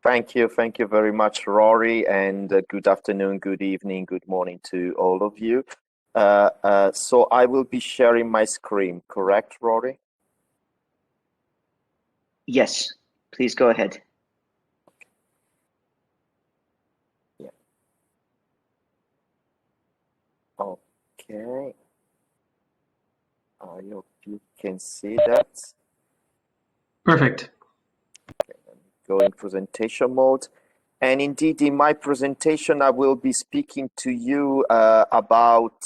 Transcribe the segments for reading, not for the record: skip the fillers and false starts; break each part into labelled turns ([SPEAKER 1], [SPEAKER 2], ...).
[SPEAKER 1] Thank you very much, Rory, and good afternoon, good evening, good morning to all of you. So I will be sharing my screen, correct, Rory?
[SPEAKER 2] Yes, please go ahead.
[SPEAKER 1] Yeah. Okay. I hope you can see that.
[SPEAKER 3] Perfect.
[SPEAKER 1] Okay, let me go in presentation mode. And indeed, in my presentation, I will be speaking to you about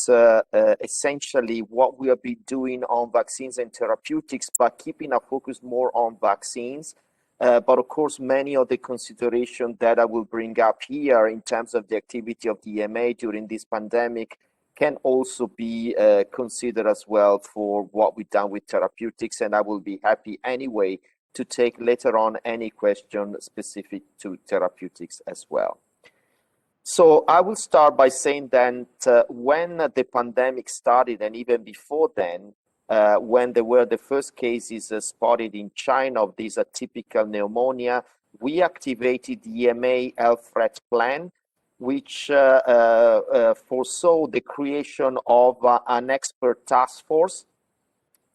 [SPEAKER 1] essentially what we have been doing on vaccines and therapeutics, but keeping a focus more on vaccines. But of course, many of the considerations that I will bring up here in terms of the activity of the EMA during this pandemic can also be considered as well for what we've done with therapeutics. And I will be happy anyway to take later on any question specific to therapeutics as well. So I will start by saying that when the pandemic started, and even before then, when there were the first cases spotted in China of this atypical pneumonia, we activated the EMA health threat plan, which foresaw the creation of an expert task force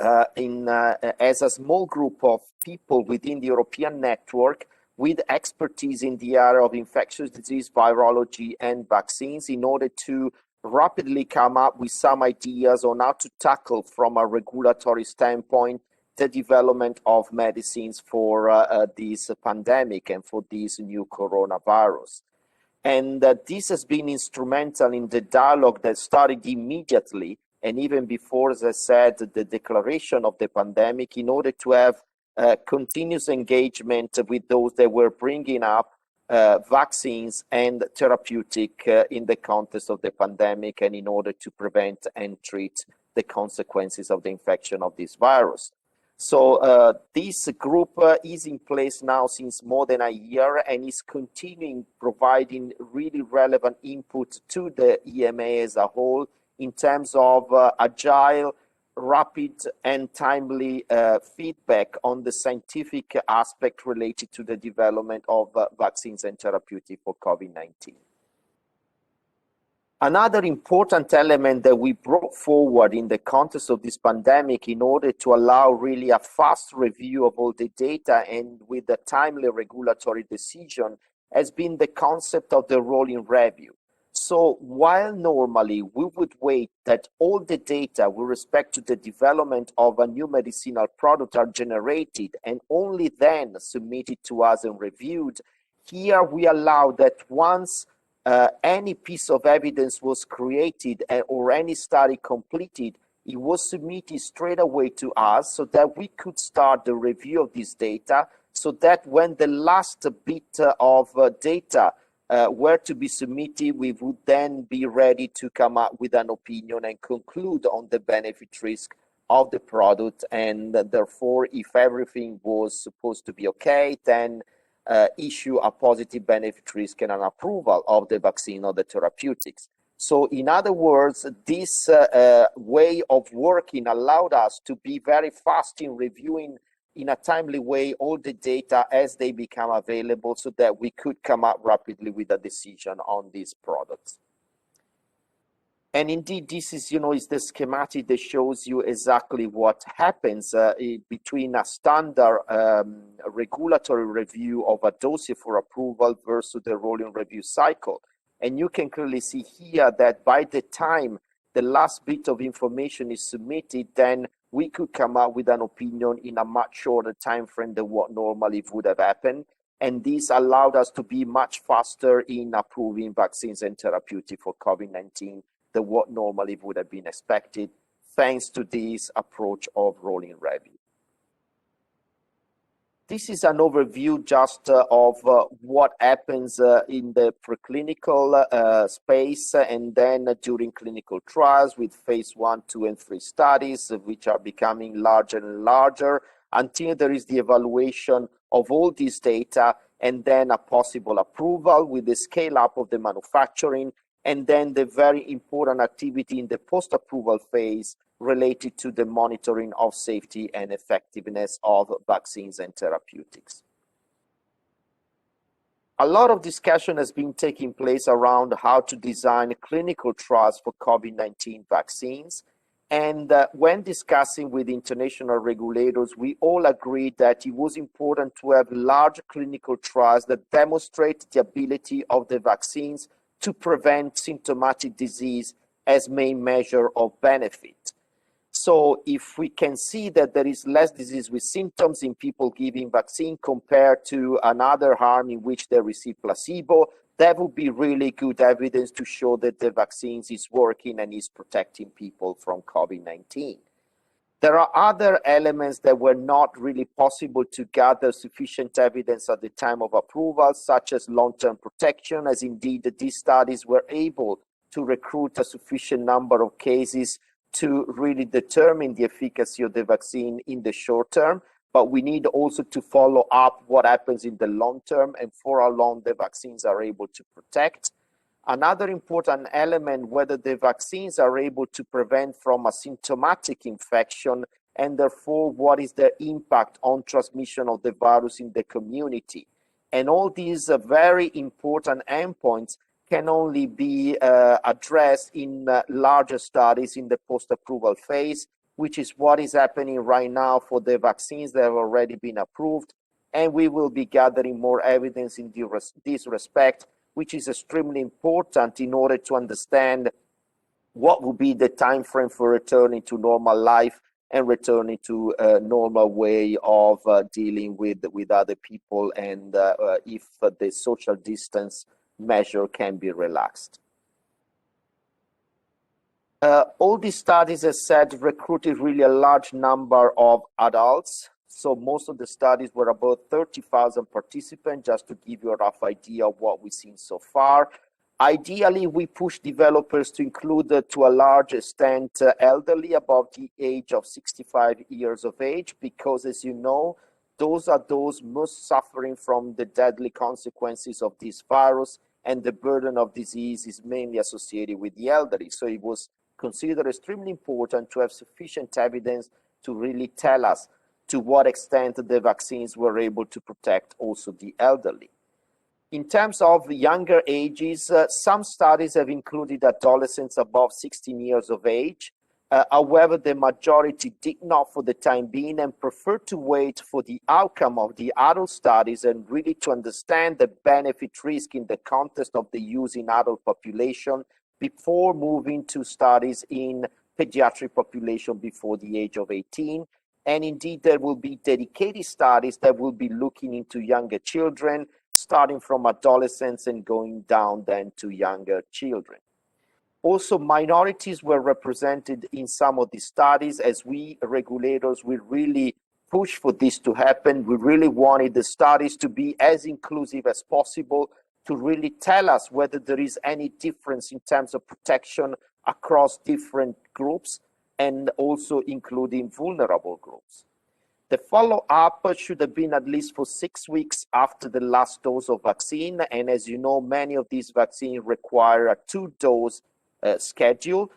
[SPEAKER 1] as a small group of people within the European network with expertise in the area of infectious disease, virology, and vaccines in order to rapidly come up with some ideas on how to tackle from a regulatory standpoint the development of medicines for this pandemic and for this new coronavirus. And this has been instrumental in the dialogue that started immediately and even before, as I said, the declaration of the pandemic, in order to have continuous engagement with those that were bringing up vaccines and therapeutic in the context of the pandemic and in order to prevent and treat the consequences of the infection of this virus. So this group is in place now since more than a year and is continuing providing really relevant input to the EMA as a whole in terms of agile, rapid, and timely feedback on the scientific aspect related to the development of vaccines and therapeutics for COVID-19. Another important element that we brought forward in the context of this pandemic in order to allow really a fast review of all the data and with a timely regulatory decision has been the concept of the rolling review. So while normally we would wait that all the data with respect to the development of a new medicinal product are generated and only then submitted to us and reviewed, here we allow that once any piece of evidence was created or any study completed, it was submitted straight away to us so that we could start the review of this data, so that when the last bit of data were to be submitted, we would then be ready to come up with an opinion and conclude on the benefit risk of the product. And therefore, if everything was supposed to be okay, then issue a positive benefit risk and an approval of the vaccine or the therapeutics. So in other words, this way of working allowed us to be very fast in reviewing in a timely way all the data as they become available so that we could come up rapidly with a decision on these products. And indeed, this is, is the schematic that shows you exactly what happens between a standard regulatory review of a dossier for approval versus the rolling review cycle. And you can clearly see here that by the time the last bit of information is submitted, then we could come up with an opinion in a much shorter time frame than what normally would have happened. And this allowed us to be much faster in approving vaccines and therapeutics for COVID-19 than what normally would have been expected, thanks to this approach of rolling review. This is an overview just of what happens in the preclinical space and then during clinical trials with phase 1, 2, and 3 studies, which are becoming larger and larger until there is the evaluation of all this data and then a possible approval with the scale up of the manufacturing and then the very important activity in the post-approval phase related to the monitoring of safety and effectiveness of vaccines and therapeutics. A lot of discussion has been taking place around how to design clinical trials for COVID-19 vaccines. And when discussing with international regulators, we all agreed that it was important to have large clinical trials that demonstrate the ability of the vaccines to prevent symptomatic disease as main measure of benefit. So if we can see that there is less disease with symptoms in people giving vaccine compared to another arm in which they receive placebo, that would be really good evidence to show that the vaccines is working and is protecting people from COVID-19. There are other elements that were not really possible to gather sufficient evidence at the time of approval, such as long-term protection, as indeed these studies were able to recruit a sufficient number of cases to really determine the efficacy of the vaccine in the short term, but we need also to follow up what happens in the long term and for how long the vaccines are able to protect. Another important element, whether the vaccines are able to prevent from a symptomatic infection, and therefore what is the impact on transmission of the virus in the community. And all these very important endpoints can only be addressed in larger studies in the post-approval phase, which is what is happening right now for the vaccines that have already been approved. And we will be gathering more evidence in this respect, which is extremely important in order to understand what will be the time frame for returning to normal life and returning to a normal way of dealing with other people, and if the social distance measure can be relaxed. All these studies, as said, recruited really a large number of adults. So most of the studies were about 30,000 participants, just to give you a rough idea of what we've seen so far. Ideally, we push developers to include, to a large extent, elderly above the age of 65 years of age, because as you know, those are those most suffering from the deadly consequences of this virus, and the burden of disease is mainly associated with the elderly. So it was considered extremely important to have sufficient evidence to really tell us to what extent the vaccines were able to protect also the elderly. In terms of younger ages, some studies have included adolescents above 16 years of age. However, the majority did not for the time being and preferred to wait for the outcome of the adult studies and really to understand the benefit risk in the context of the use in adult population before moving to studies in pediatric population before the age of 18. And indeed, there will be dedicated studies that will be looking into younger children, starting from adolescents and going down then to younger children. Also, minorities were represented in some of these studies. As we regulators, we really push for this to happen. We really wanted the studies to be as inclusive as possible to really tell us whether there is any difference in terms of protection across different groups and also including vulnerable groups. The follow-up should have been at least for 6 weeks after the last dose of vaccine. And as you know, many of these vaccines require a 2-dose schedule.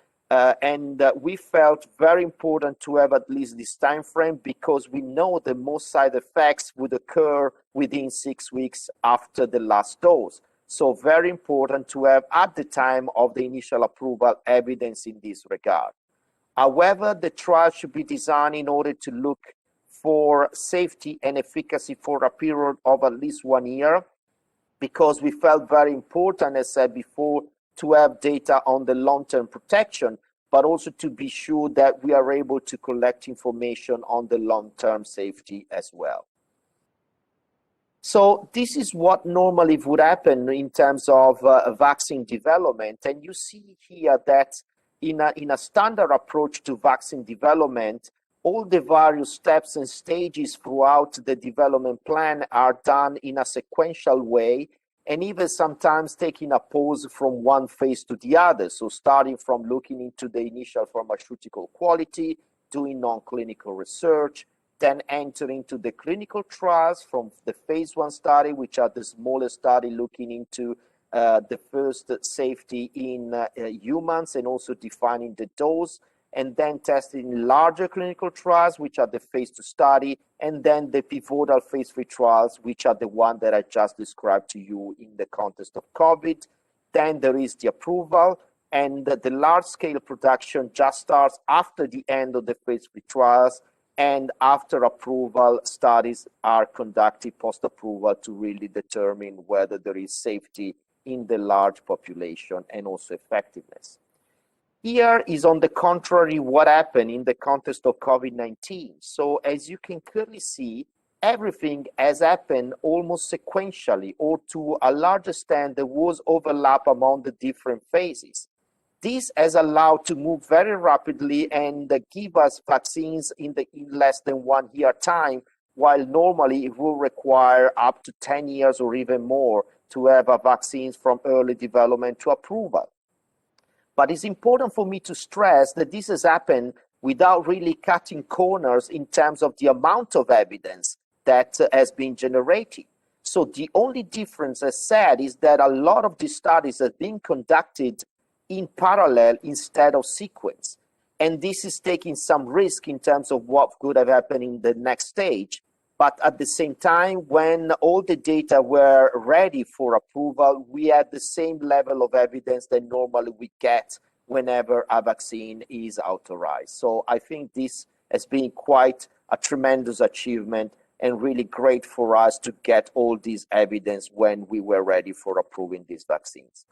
[SPEAKER 1] We felt very important to have at least this time frame because we know that most side effects would occur within 6 weeks after the last dose. So very important to have at the time of the initial approval evidence in this regard. However, the trial should be designed in order to look for safety and efficacy for a period of at least 1 year, because we felt very important, as said before, to have data on the long-term protection, but also to be sure that we are able to collect information on the long-term safety as well. So this is what normally would happen in terms of vaccine development. And you see here that in a standard approach to vaccine development, all the various steps and stages throughout the development plan are done in a sequential way, and even sometimes taking a pause from one phase to the other. So starting from looking into the initial pharmaceutical quality, doing non-clinical research, then entering to the clinical trials from the phase 1 study, which are the smallest study looking into the first safety in humans and also defining the dose. and then tested in larger clinical trials, which are the phase 2 study, and then the pivotal phase 3 trials, which are the one that I just described to you in the context of COVID. Then there is the approval, and the large-scale production just starts after the end of the phase 3 trials, and after approval, studies are conducted post-approval to really determine whether there is safety in the large population and also effectiveness. Here is, on the contrary, what happened in the context of COVID-19. So as you can clearly see, everything has happened almost sequentially, or to a large extent, there was overlap among the different phases. This has allowed to move very rapidly and give us vaccines in less than 1 year time, while normally it will require up to 10 years or even more to have vaccines from early development to approval. But it's important for me to stress that this has happened without really cutting corners in terms of the amount of evidence that has been generated. So the only difference, as said, is that a lot of these studies have been conducted in parallel instead of sequence. And this is taking some risk in terms of what could have happened in the next stage. But at the same time, when all the data were ready for approval, we had the same level of evidence that normally we get whenever a vaccine is authorized. So I think this has been quite a tremendous achievement and really great for us to get all this evidence when we were ready for approving these vaccines.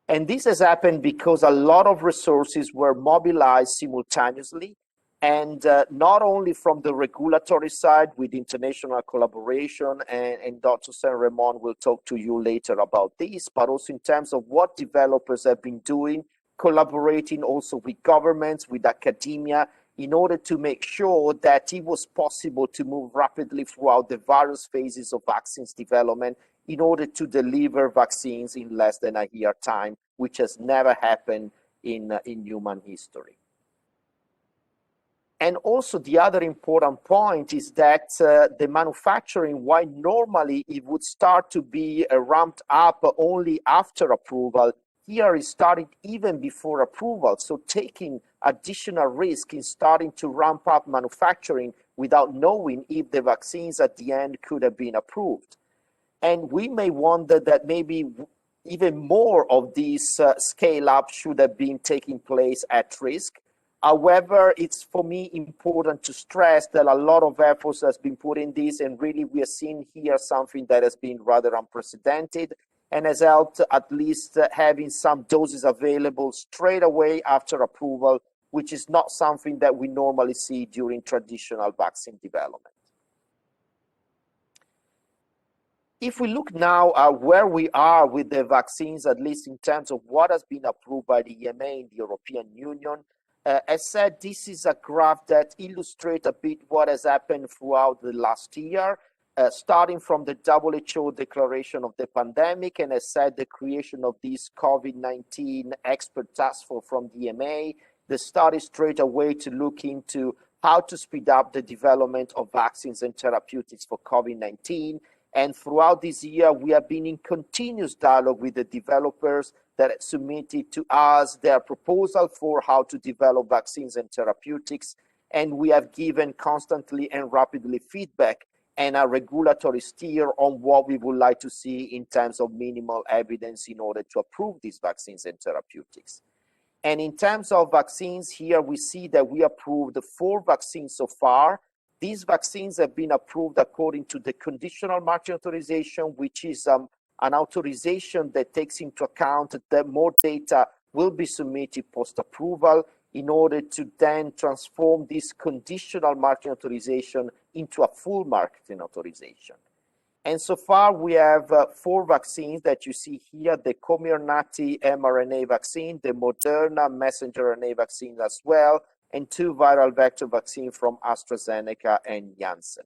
[SPEAKER 1] And this has happened because a lot of resources were mobilized simultaneously, and not only from the regulatory side with international collaboration, and Dr. Saint-Raymond will talk to you later about this, but also in terms of what developers have been doing, collaborating also with governments, with academia, in order to make sure that it was possible to move rapidly throughout the various phases of vaccines development in order to deliver vaccines in less than a year time, which has never happened in human history. And also the other important point is that the manufacturing, while normally it would start to be ramped up only after approval, here it started even before approval. So taking additional risk in starting to ramp up manufacturing without knowing if the vaccines at the end could have been approved. And we may wonder that maybe even more of these scale-up should have been taking place at risk. However, it's for me important to stress that a lot of efforts has been put in this, and really we are seeing here something that has been rather unprecedented and has helped at least having some doses available straight away after approval, which is not something that we normally see during traditional vaccine development. If we look now at where we are with the vaccines, at least in terms of what has been approved by the EMA in the European Union, as said, this is a graph that illustrates a bit what has happened throughout the last year, starting from the WHO declaration of the pandemic, and as said, the creation of this COVID-19 expert task force from the EMA, the study straight away to look into how to speed up the development of vaccines and therapeutics for COVID-19. And throughout this year, we have been in continuous dialogue with the developers that submitted to us their proposal for how to develop vaccines and therapeutics. And we have given constantly and rapidly feedback and a regulatory steer on what we would like to see in terms of minimal evidence in order to approve these vaccines and therapeutics. And in terms of vaccines, here we see that we approved 4 vaccines so far. These vaccines have been approved according to the conditional marketing authorization, which is an authorization that takes into account that more data will be submitted post-approval in order to then transform this conditional marketing authorization into a full marketing authorization. And so far, we have 4 vaccines that you see here, the Comirnaty mRNA vaccine, the Moderna messenger RNA vaccine as well, and 2 viral vector vaccines from AstraZeneca and Janssen.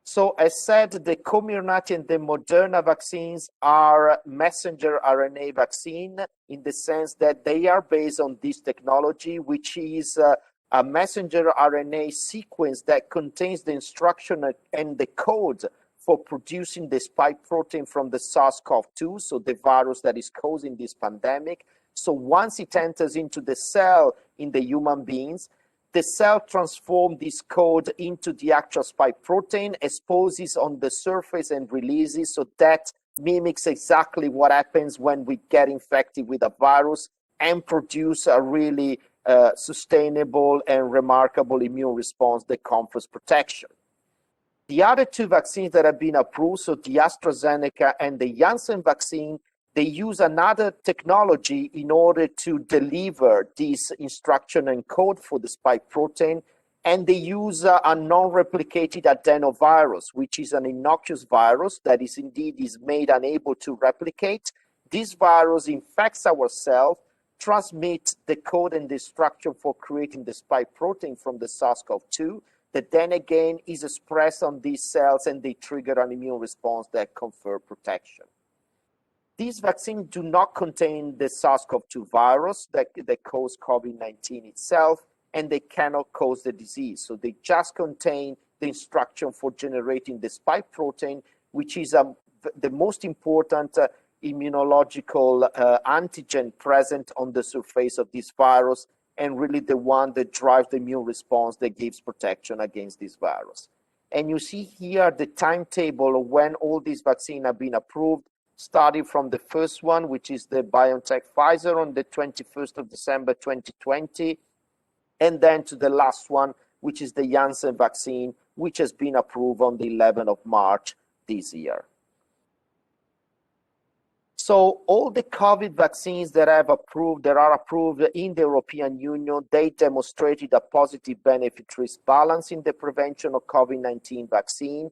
[SPEAKER 1] So as said, the Comirnaty and the Moderna vaccines are messenger RNA vaccine in the sense that they are based on this technology, which is a messenger RNA sequence that contains the instruction and the code for producing the spike protein from the SARS-CoV-2, so the virus that is causing this pandemic. So once it enters into the cell in the human beings, the cell transforms this code into the actual spike protein, exposes on the surface and releases. So that mimics exactly what happens when we get infected with a virus and produce a really sustainable and remarkable immune response that confers protection. The other two vaccines that have been approved, so the AstraZeneca and the Janssen vaccine, they use another technology in order to deliver this instruction and code for the spike protein, and they use a non-replicated adenovirus, which is an innocuous virus that is made unable to replicate. This virus infects our cells, transmits the code and the instruction for creating the spike protein from the SARS-CoV-2, that then again is expressed on these cells and they trigger an immune response that confer protection. These vaccines do not contain the SARS-CoV-2 virus that causes COVID-19 itself, and they cannot cause the disease. So they just contain the instruction for generating the spike protein, which is the most important immunological antigen present on the surface of this virus, and really the one that drives the immune response that gives protection against this virus. And you see here the timetable of when all these vaccines have been approved, starting from the first one, which is the BioNTech Pfizer on the 21st of December 2020, and then to the last one, which is the Janssen vaccine, which has been approved on the 11th of March this year. So all the COVID vaccines that are approved in the European Union, they demonstrated a positive benefit-risk balance in the prevention of COVID-19 vaccine.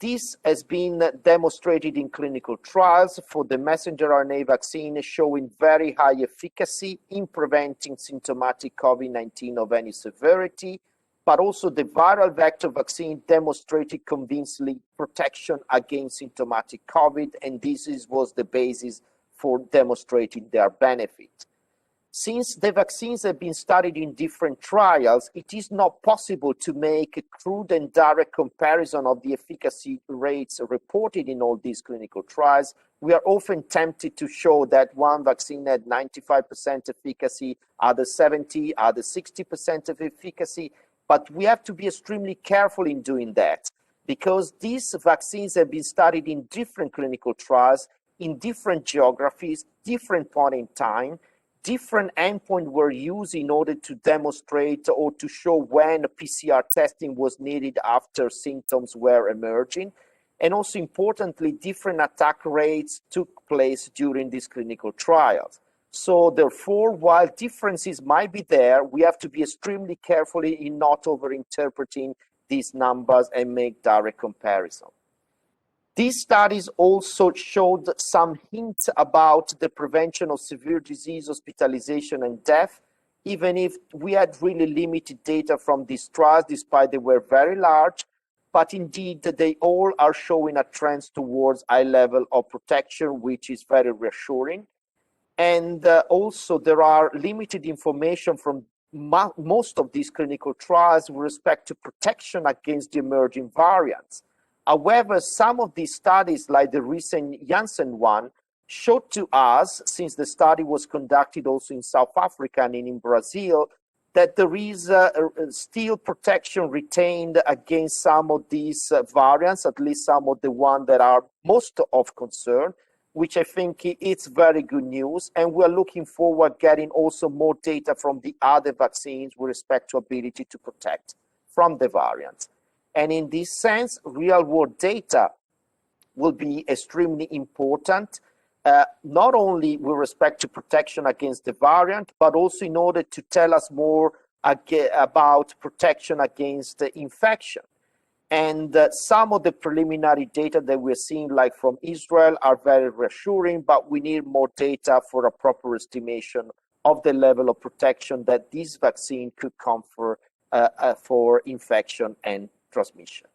[SPEAKER 1] This has been demonstrated in clinical trials for the messenger RNA vaccine, showing very high efficacy in preventing symptomatic COVID-19 of any severity, but also the viral vector vaccine demonstrated convincingly protection against symptomatic COVID, and this was the basis for demonstrating their benefit. Since the vaccines have been studied in different trials, it is not possible to make a crude and direct comparison of the efficacy rates reported in all these clinical trials. We are often tempted to show that one vaccine had 95% efficacy, other 70, other 60% of efficacy, but we have to be extremely careful in doing that because these vaccines have been studied in different clinical trials, in different geographies, different point in time. Different endpoints were used in order to demonstrate or to show when PCR testing was needed after symptoms were emerging. And also importantly, different attack rates took place during these clinical trials. So therefore, while differences might be there, we have to be extremely careful in not overinterpreting these numbers and make direct comparison. These studies also showed some hints about the prevention of severe disease, hospitalization, and death, even if we had really limited data from these trials, despite they were very large. But indeed, they all are showing a trend towards high level of protection, which is very reassuring. And also, there are limited information from most of these clinical trials with respect to protection against the emerging variants. However, some of these studies, like the recent Janssen one, showed to us, since the study was conducted also in South Africa and in Brazil, that there is still protection retained against some of these variants, at least some of the ones that are most of concern, which I think it's very good news. And we're looking forward getting also more data from the other vaccines with respect to ability to protect from the variants. And in this sense, real-world data will be extremely important, not only with respect to protection against the variant, but also in order to tell us more about protection against the infection. And some of the preliminary data that we're seeing, like from Israel, are very reassuring, but we need more data for a proper estimation of the level of protection that this vaccine could confer for infection and transmission.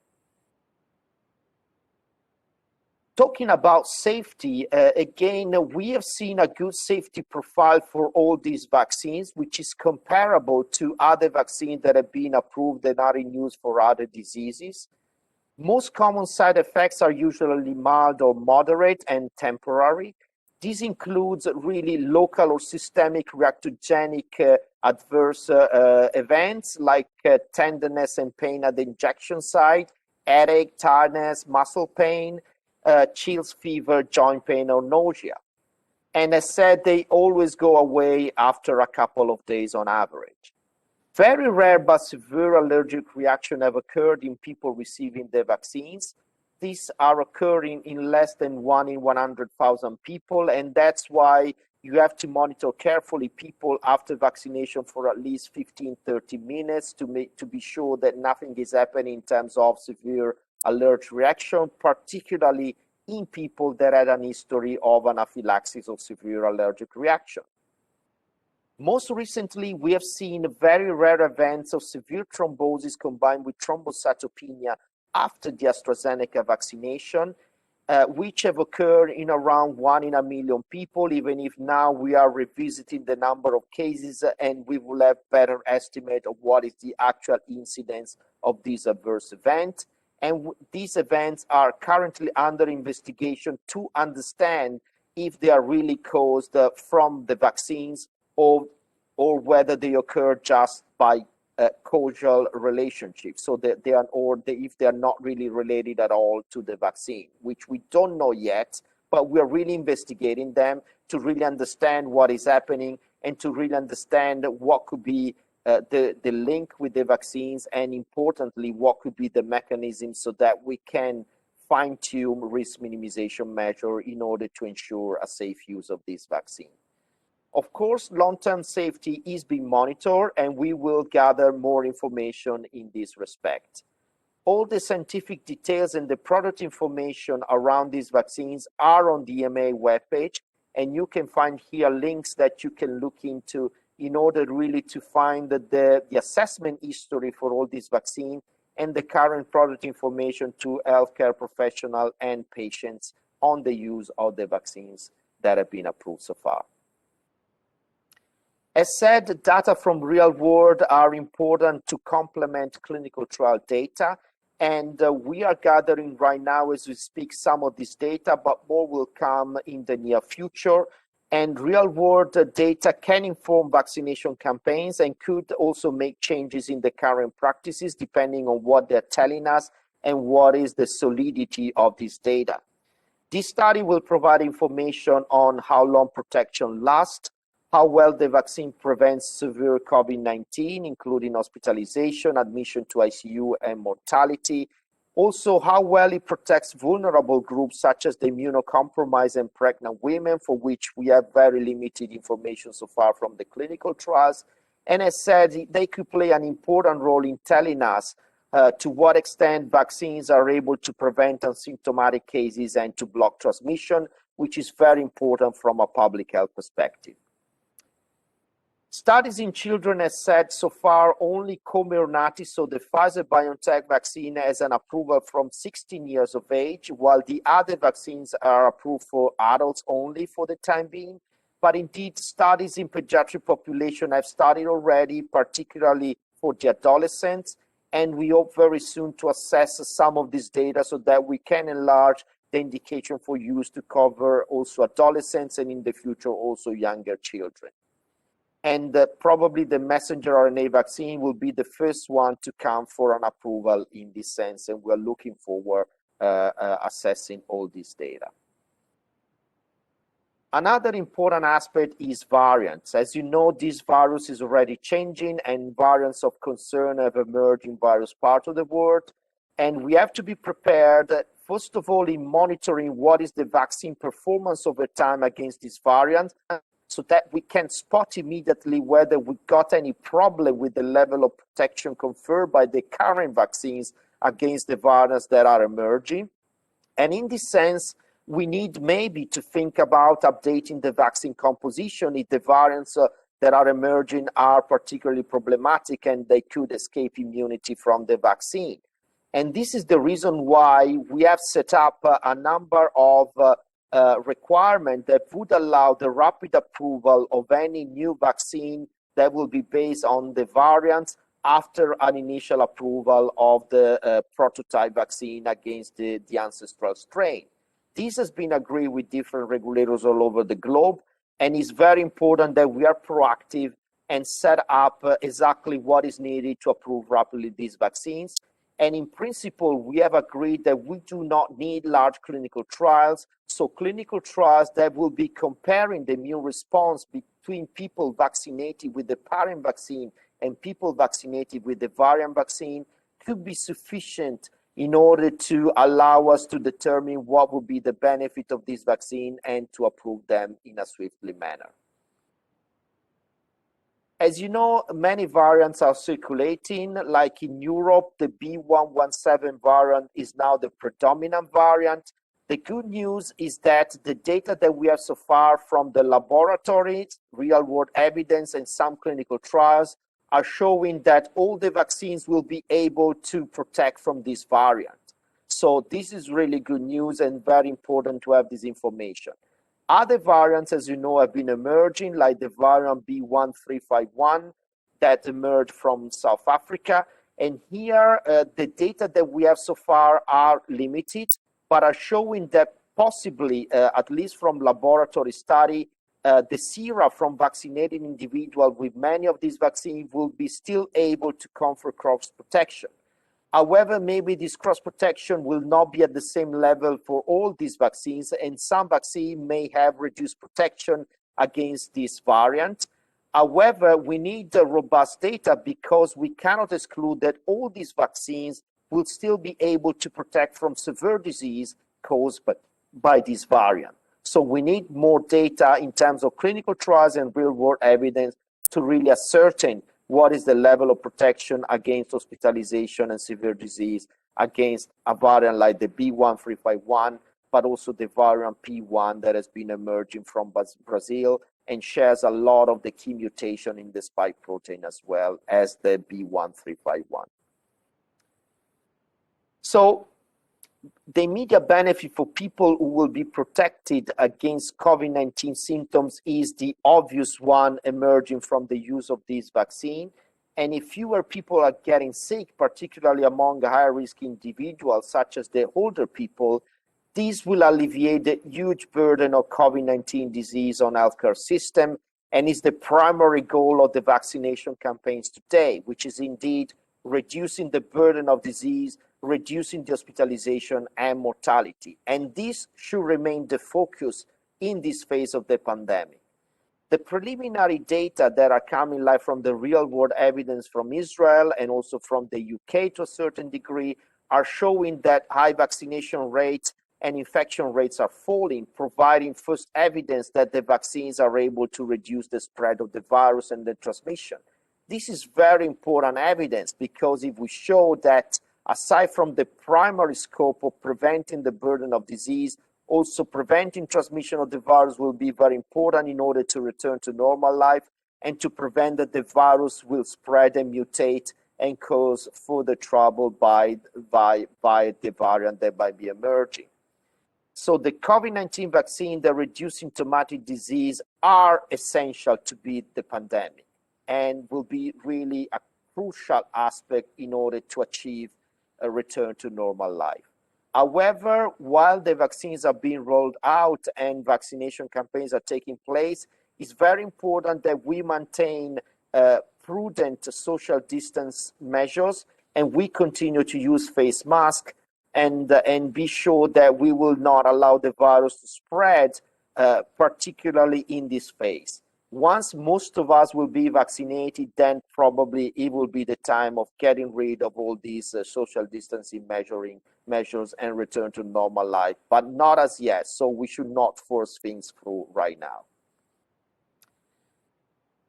[SPEAKER 1] Talking about safety, again, we have seen a good safety profile for all these vaccines, which is comparable to other vaccines that have been approved and are in use for other diseases. Most common side effects are usually mild or moderate and temporary. This includes really local or systemic reactogenic adverse events like tenderness and pain at the injection site, headache, tiredness, muscle pain, chills, fever, joint pain, or nausea. And as said, they always go away after a couple of days on average. Very rare but severe allergic reactions have occurred in people receiving the vaccines. These are occurring in less than 1 in 100,000 people, and that's why you have to monitor carefully people after vaccination for at least 15-30 minutes to be sure that nothing is happening in terms of severe allergic reaction, particularly in people that had an history of anaphylaxis or severe allergic reaction. Most recently, we have seen very rare events of severe thrombosis combined with thrombocytopenia after the AstraZeneca vaccination, which have occurred in around 1 in a million people, even if now we are revisiting the number of cases and we will have better estimate of what is the actual incidence of this adverse event. And these events are currently under investigation to understand if they are really caused from the vaccines or whether they occur just by causal relationship, so that they are, if they are not really related at all to the vaccine, which we don't know yet, but we are really investigating them to really understand what is happening and to really understand what could be the link with the vaccines, and importantly, what could be the mechanism so that we can fine-tune risk minimization measure in order to ensure a safe use of this vaccine. Of course, long-term safety is being monitored, and we will gather more information in this respect. All the scientific details and the product information around these vaccines are on the EMA webpage, and you can find here links that you can look into in order really to find the assessment history for all these vaccines and the current product information to healthcare professionals and patients on the use of the vaccines that have been approved so far. As said, data from real world are important to complement clinical trial data, and we are gathering right now as we speak some of this data, but more will come in the near future. And real world data can inform vaccination campaigns and could also make changes in the current practices depending on what they're telling us and what is the solidity of this data. This study will provide information on how long protection lasts, how well the vaccine prevents severe COVID-19, including hospitalization, admission to ICU, and mortality. Also, how well it protects vulnerable groups such as the immunocompromised and pregnant women, for which we have very limited information so far from the clinical trials. And as said, they could play an important role in telling us to what extent vaccines are able to prevent asymptomatic cases and to block transmission, which is very important from a public health perspective. Studies in children, as said, so far only Comirnaty, so the Pfizer-BioNTech vaccine has an approval from 16 years of age, while the other vaccines are approved for adults only for the time being. But indeed, studies in pediatric population have started already, particularly for the adolescents, and we hope very soon to assess some of this data so that we can enlarge the indication for use to cover also adolescents and in the future also younger children. And probably the messenger RNA vaccine will be the first one to come for an approval in this sense, and we're looking forward assessing all this data. Another important aspect is variants. As you know, this virus is already changing, and variants of concern have emerged in various parts of the world, and we have to be prepared, first of all, in monitoring what is the vaccine performance over time against these variants, so that we can spot immediately whether we got any problem with the level of protection conferred by the current vaccines against the variants that are emerging. And in this sense, we need maybe to think about updating the vaccine composition if the variants that are emerging are particularly problematic and they could escape immunity from the vaccine. And this is the reason why we have set up a number of requirement that would allow the rapid approval of any new vaccine that will be based on the variants after an initial approval of the prototype vaccine against the ancestral strain. this has been agreed with different regulators all over the globe, and it's very important that we are proactive and set up exactly what is needed to approve rapidly these vaccines. And in principle, we have agreed that we do not need large clinical trials. So clinical trials that will be comparing the immune response between people vaccinated with the parent vaccine and people vaccinated with the variant vaccine could be sufficient in order to allow us to determine what would be the benefit of this vaccine and to approve them in a swiftly manner. As you know, many variants are circulating. Like in Europe, the B117 variant is now the predominant variant. The good news is that the data that we have so far from the laboratories, real-world evidence, and some clinical trials are showing that all the vaccines will be able to protect from this variant. So this is really good news and very important to have this information. Other variants, as you know, have been emerging, like the variant B1351 that emerged from South Africa. And here, the data that we have so far are limited, but are showing that possibly, at least from laboratory study, the sera from vaccinated individuals with many of these vaccines will be still able to confer cross protection. However, maybe this cross protection will not be at the same level for all these vaccines, and some vaccines may have reduced protection against this variant. However, we need the robust data because we cannot exclude that all these vaccines will still be able to protect from severe disease caused by this variant. So we need more data in terms of clinical trials and real-world evidence to really ascertain what is the level of protection against hospitalization and severe disease against a variant like the B1351, but also the variant P1 that has been emerging from Brazil and shares a lot of the key mutation in the spike protein as well as the B1351. So the immediate benefit for people who will be protected against COVID-19 symptoms is the obvious one emerging from the use of this vaccine. And if fewer people are getting sick, particularly among high-risk individuals, such as the older people, this will alleviate the huge burden of COVID-19 disease on healthcare system and is the primary goal of the vaccination campaigns today, which is indeed reducing the burden of disease, reducing the hospitalization and mortality. And this should remain the focus in this phase of the pandemic. The preliminary data that are coming live from the real-world evidence from Israel and also from the UK to a certain degree are showing that high vaccination rates and infection rates are falling, providing first evidence that the vaccines are able to reduce the spread of the virus and the transmission. This is very important evidence because if we show that aside from the primary scope of preventing the burden of disease, also preventing transmission of the virus will be very important in order to return to normal life and to prevent that the virus will spread and mutate and cause further trouble by the variant that might be emerging. So the COVID-19 vaccine that reduce symptomatic disease are essential to beat the pandemic and will be really a crucial aspect in order to achieve a return to normal life. However, while the vaccines are being rolled out and vaccination campaigns are taking place, it's very important that we maintain prudent social distance measures and we continue to use face masks and be sure that we will not allow the virus to spread, particularly in this phase. Once most of us will be vaccinated, then probably it will be the time of getting rid of all these social distancing measures and return to normal life, but not as yet. So we should not force things through right now.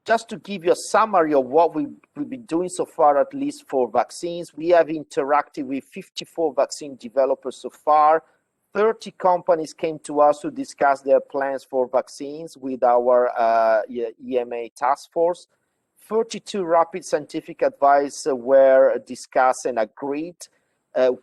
[SPEAKER 1] Just to give you a summary of what we've been doing so far, at least for vaccines, we have interacted with 54 vaccine developers so far. 30 companies came to us to discuss their plans for vaccines with our EMA task force. 32 rapid scientific advice were discussed and agreed.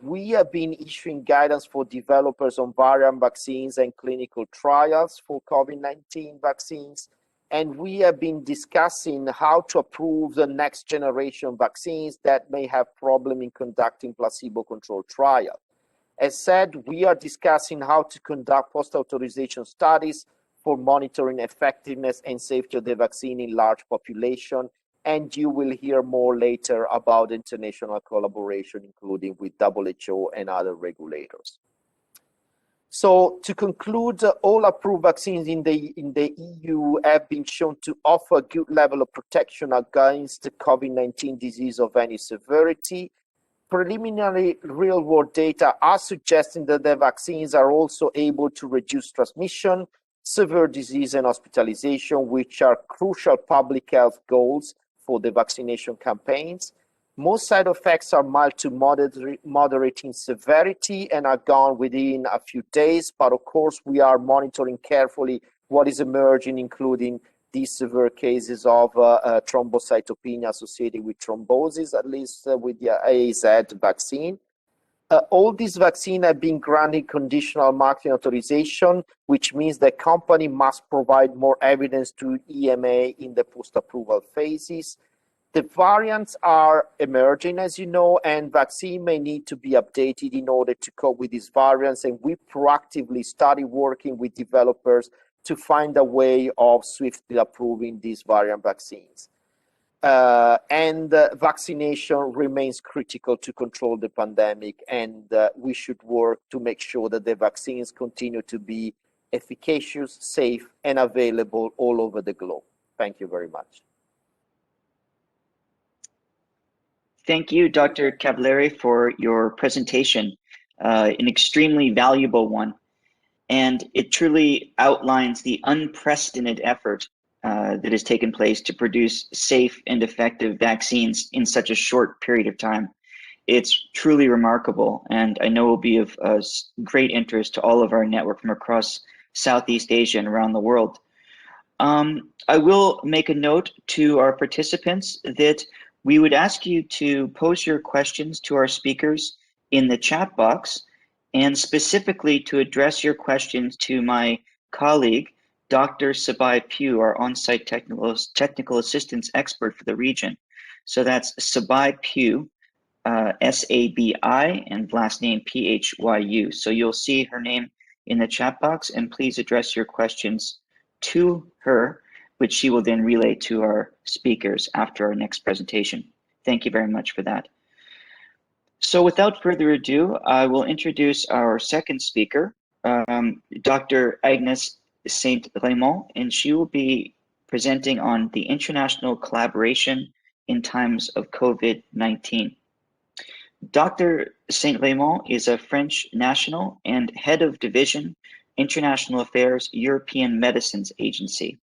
[SPEAKER 1] We have been issuing guidance for developers on variant vaccines and clinical trials for COVID-19 vaccines. And we have been discussing how to approve the next generation vaccines that may have problem in conducting placebo-controlled trials. As said, we are discussing how to conduct post-authorization studies for monitoring effectiveness and safety of the vaccine in large population, and you will hear more later about international collaboration, including with WHO and other regulators. So to conclude, all approved vaccines in the EU have been shown to offer a good level of protection against the COVID-19 disease of any severity. Preliminary real-world data are suggesting that the vaccines are also able to reduce transmission, severe disease, and hospitalization, which are crucial public health goals for the vaccination campaigns. Most side effects are mild to moderate in severity and are gone within a few days, but of course we are monitoring carefully what is emerging, including these severe cases of thrombocytopenia associated with thrombosis, at least with the AZ vaccine. All these vaccines have been granted conditional marketing authorization, which means the company must provide more evidence to EMA in the post-approval phases. The variants are emerging, as you know, and vaccine may need to be updated in order to cope with these variants, and we proactively started working with developers to find a way of swiftly approving these variant vaccines. Vaccination remains critical to control the pandemic, and we should work to make sure that the vaccines continue to be efficacious, safe, and available all over the globe. Thank you very much.
[SPEAKER 2] Thank you, Dr. Cavaleri, for your presentation, an extremely valuable one. And it truly outlines the unprecedented effort that has taken place to produce safe and effective vaccines in such a short period of time. It's truly remarkable, and I know will be of great interest to all of our network from across Southeast Asia and around the world. I will make a note to our participants that we would ask you to pose your questions to our speakers in the chat box, and specifically to address your questions to my colleague, Dr. Sabai Pugh, our on-site technical assistance expert for the region. So that's Sabai Pugh, S-A-B-I, and last name P-H-Y-U. So you'll see her name in the chat box, and please address your questions to her, which she will then relay to our speakers after our next presentation. Thank you very much for that. So without further ado, I will introduce our second speaker, Dr. Agnès Saint-Raymond, and she will be presenting on the international collaboration in times of COVID-19. Dr. Saint-Raymond is a French national and head of division, International Affairs, European Medicines Agency.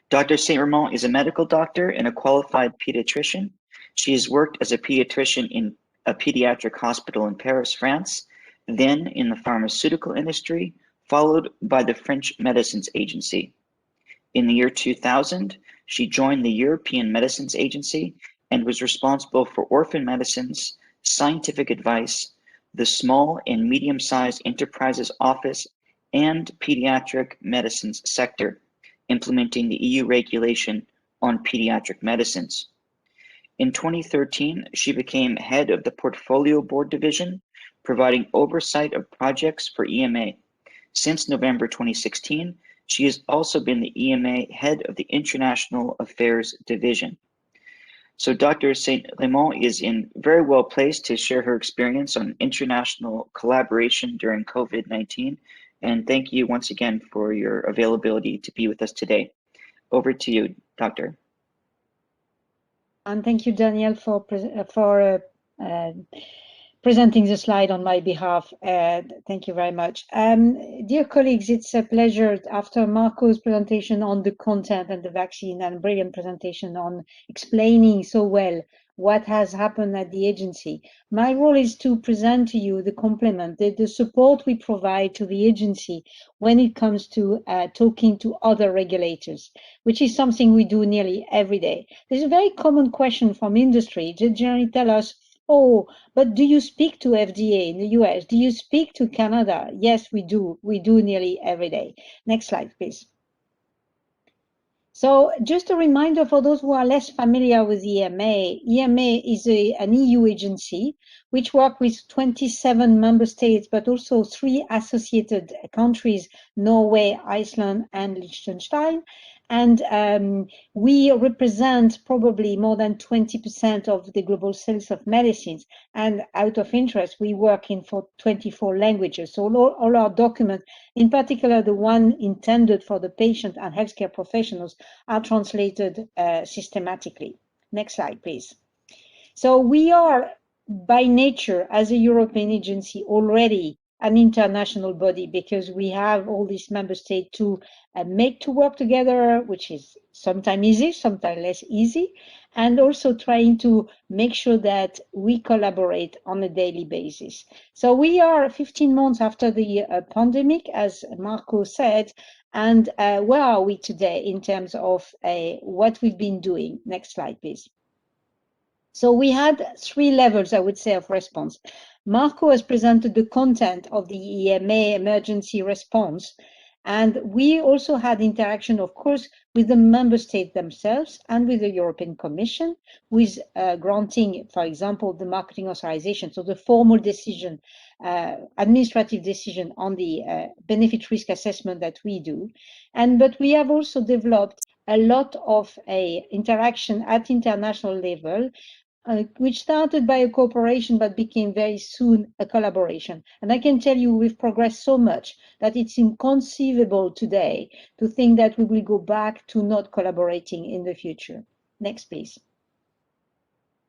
[SPEAKER 2] Dr. Saint-Raymond is a medical doctor and a qualified pediatrician. She has worked as a pediatrician in a pediatric hospital in Paris, France, then in the pharmaceutical industry, followed by the French Medicines Agency. In the year 2000, she joined the European Medicines Agency and was responsible for orphan medicines, scientific advice, the small and medium-sized enterprises office, and pediatric medicines sector, implementing the EU regulation on pediatric medicines. In 2013, she became head of the Portfolio Board Division, providing oversight of projects for EMA. Since November 2016, she has also been the EMA head of the International Affairs Division. So Dr. Saint-Raymond is very well placed to share her experience on international collaboration during COVID-19. And thank you once again for your availability to be with us today. Over to you, Doctor.
[SPEAKER 4] And thank you, Daniel, for presenting the slide on my behalf. Thank you very much. Dear colleagues, it's a pleasure after Marco's presentation on the content and the vaccine and a brilliant presentation on explaining so well what has happened at the agency. My role is to present to you the complement, the support we provide to the agency when it comes to talking to other regulators, which is something we do nearly every day. There's a very common question from industry. They generally tell us, oh, but do you speak to FDA in the US? Do you speak to Canada? Yes, we do. We do nearly every day. Next slide, please. So just a reminder for those who are less familiar with EMA, EMA is an EU agency which works with 27 member states, but also 3 associated countries, Norway, Iceland, and Liechtenstein. And we represent probably more than 20% of the global sales of medicines. And out of interest, we work in 24 languages. So all our documents, in particular the one intended for the patient and healthcare professionals, are translated systematically. Next slide, please. So we are, by nature, as a European agency, already an international body because we have all these member states to make to work together, which is sometimes easy, sometimes less easy, and also trying to make sure that we collaborate on a daily basis. So we are 15 months after the pandemic, as Marco said, and where are we today in terms of what we've been doing? Next slide, please. So we had 3 levels, I would say, of response. Marco has presented the content of the EMA emergency response. And we also had interaction, of course, with the member states themselves and with the European Commission, with granting, for example, the marketing authorization, so the formal decision, administrative decision on the benefit risk assessment that we do. But we have also developed a lot of interaction at international level, which started by a cooperation but became very soon a collaboration. And I can tell you we've progressed so much that it's inconceivable today to think that we will go back to not collaborating in the future. Next, please.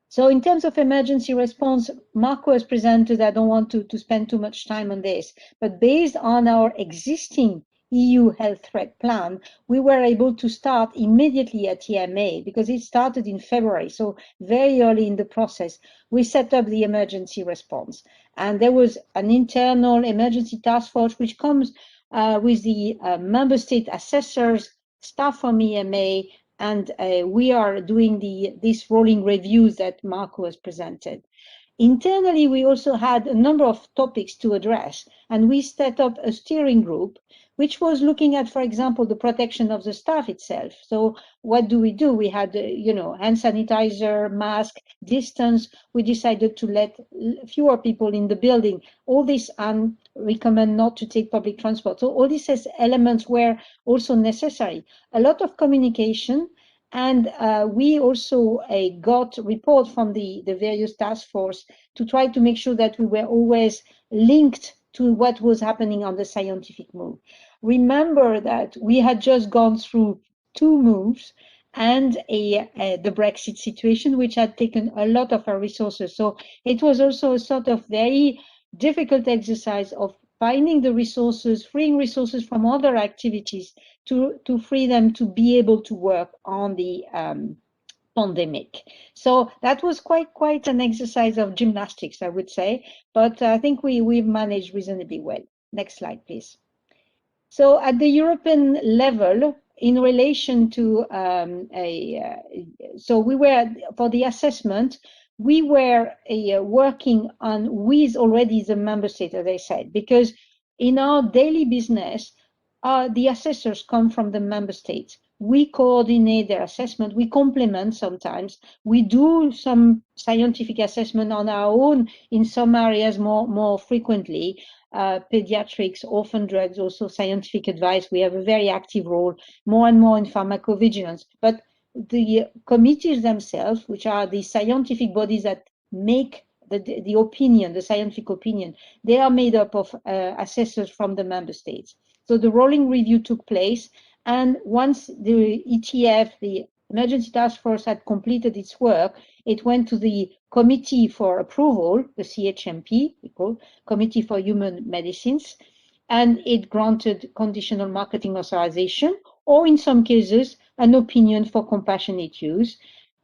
[SPEAKER 4] So in terms of emergency response, Marco has presented, I don't want to spend too much time on this, but based on our existing EU health threat plan, we were able to start immediately at EMA because it started in February, so very early in the process. We set up the emergency response, and there was an internal emergency task force which comes with the member state assessors, staff from EMA, and we are doing these rolling reviews that Marco has presented. Internally, we also had a number of topics to address, and we set up a steering group which was looking at, for example, the protection of the staff itself. So what do? We had, hand sanitizer, mask, distance. We decided to let fewer people in the building. All this, recommend not to take public transport. So all these elements were also necessary. A lot of communication. And we also got report from the various task force to try to make sure that we were always linked to what was happening on the scientific move. Remember that we had just gone through 2 moves and the Brexit situation, which had taken a lot of our resources. So it was also a sort of very difficult exercise of finding the resources, freeing resources from other activities to free them to be able to work on the pandemic. So that was quite an exercise of gymnastics, I would say, but I think we've managed reasonably well. Next slide, please. So at the European level, in relation to so we were, for the assessment, we were working on with already the member state, as I said, because in our daily business, the assessors come from the member states. We coordinate their assessment, we complement sometimes, we do some scientific assessment on our own in some areas more frequently, pediatrics, orphan drugs, also scientific advice. We have a very active role, more and more in pharmacovigilance. But the committees themselves, which are the scientific bodies that make the opinion, the scientific opinion, they are made up of assessors from the member states. So the rolling review took place, and once the ETF, the Emergency Task Force, had completed its work, it went to the Committee for Approval, the CHMP, we call Committee for Human Medicines, and it granted conditional marketing authorization, or in some cases, an opinion for compassionate use.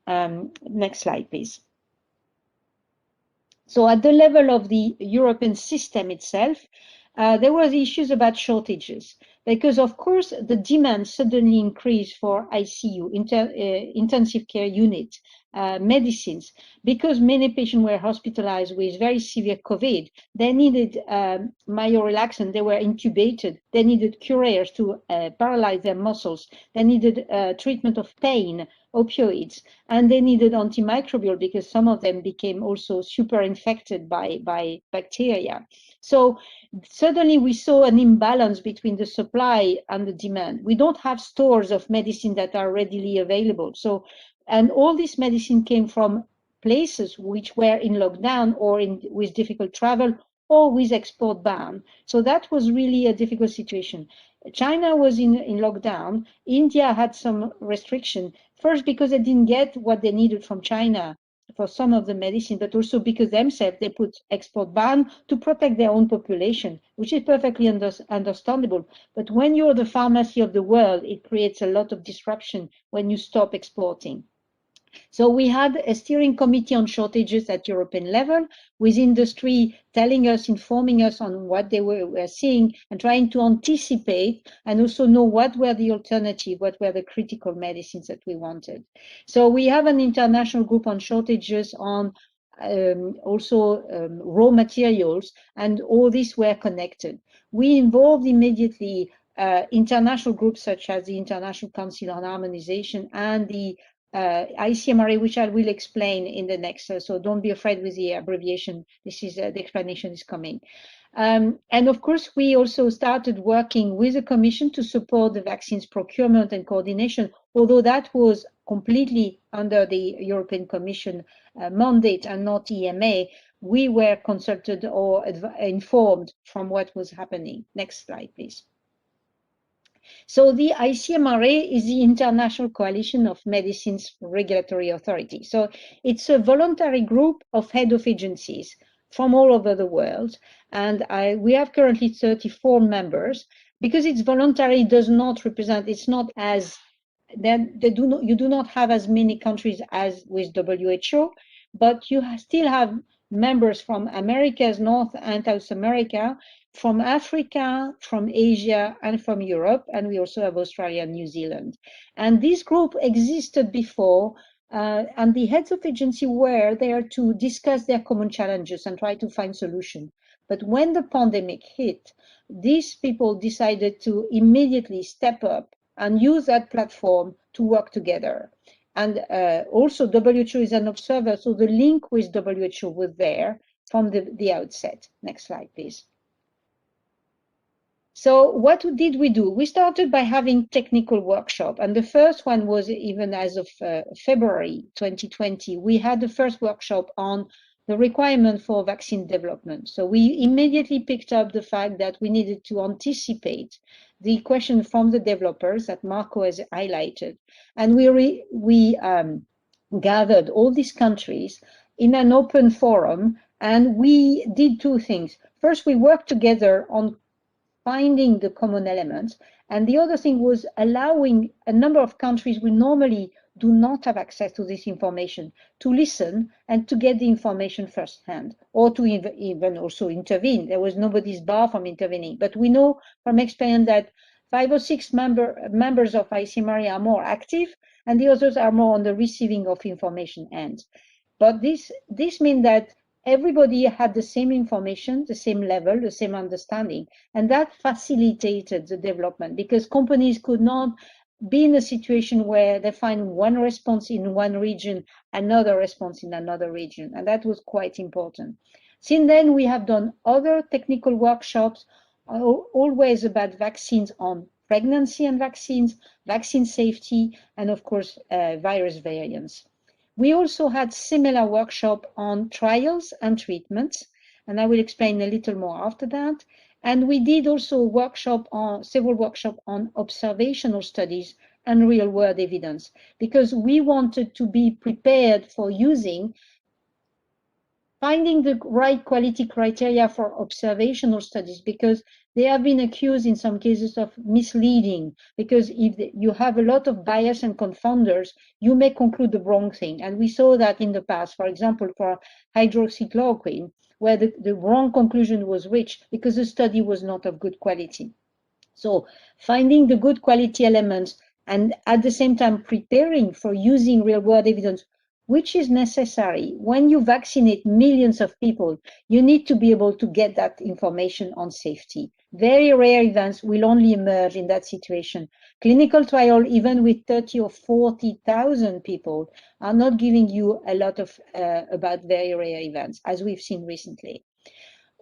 [SPEAKER 4] Next slide, please. So at the level of the European system itself, there were issues about shortages, because of course the demand suddenly increased for ICU, intensive care units, medicines. Because many patients were hospitalized with very severe COVID, they needed myorelaxant, they were intubated, they needed curators to paralyze their muscles, they needed treatment of pain, opioids, and they needed antimicrobial because some of them became also super infected by bacteria. So suddenly we saw an imbalance between the supply and the demand. We don't have stores of medicine that are readily available. So, and all this medicine came from places which were in lockdown or with difficult travel or with export ban. So that was really a difficult situation. China was in lockdown. India had some restriction, first because they didn't get what they needed from China for some of the medicine, but also because themselves they put export ban to protect their own population, which is perfectly understandable. But when you're the pharmacy of the world, it creates a lot of disruption when you stop exporting. So we had a steering committee on shortages at European level, with industry telling us, informing us on what they were seeing and trying to anticipate and also know what were the alternatives, what were the critical medicines that we wanted. So we have an international group on shortages, on raw materials, and all these were connected. We involved immediately international groups such as the International Council on Harmonization and the ICMRA, which I will explain in the next, so don't be afraid with the abbreviation. This is the explanation is coming. And of course, we also started working with the Commission to support the vaccines procurement and coordination, although that was completely under the European Commission mandate and not EMA. We were consulted or informed from what was happening. Next slide, please. So the ICMRA is the International Coalition of Medicines Regulatory Authority. So it's a voluntary group of head of agencies from all over the world. And we have currently 34 members. Because it's voluntary, it does not represent, it's not as, you do not have as many countries as with WHO, but you still have members from Americas, North and South America, from Africa, from Asia, and from Europe, and we also have Australia and New Zealand. And this group existed before, and the heads of agency were there to discuss their common challenges and try to find solutions. But when the pandemic hit, these people decided to immediately step up and use that platform to work together. And also WHO is an observer, so the link with WHO was there from the outset. Next slide, please. So what did we do? We started by having technical workshop, and the first one was even as of February 2020. We had the first workshop on the requirement for vaccine development. So we immediately picked up the fact that we needed to anticipate the question from the developers that Marco has highlighted. And we gathered all these countries in an open forum, and we did two things. First, we worked together on finding the common elements, and the other thing was allowing a number of countries who normally do not have access to this information to listen and to get the information firsthand, or to even also intervene. There was nobody's bar from intervening, but we know from experience that 5 or 6 members of ICMRA are more active, and the others are more on the receiving of information end. But this means that everybody had the same information, the same level, the same understanding, and that facilitated the development, because companies could not be in a situation where they find one response in one region, another response in another region, and that was quite important. Since then, we have done other technical workshops, always about vaccines on pregnancy and vaccines, vaccine safety, and of course, virus variants. We also had similar workshop on trials and treatments, and I will explain a little more after that. And we did also several workshops on observational studies and real-world evidence, because we wanted to be prepared for finding the right quality criteria for observational studies, because they have been accused in some cases of misleading, because if you have a lot of bias and confounders, you may conclude the wrong thing. And we saw that in the past, for example, for hydroxychloroquine, where the wrong conclusion was reached because the study was not of good quality. So finding the good quality elements and at the same time preparing for using real-world evidence which is necessary. When you vaccinate millions of people, you need to be able to get that information on safety. Very rare events will only emerge in that situation. Clinical trial, even with 30 or 40,000 people, are not giving you a lot of about very rare events, as we've seen recently.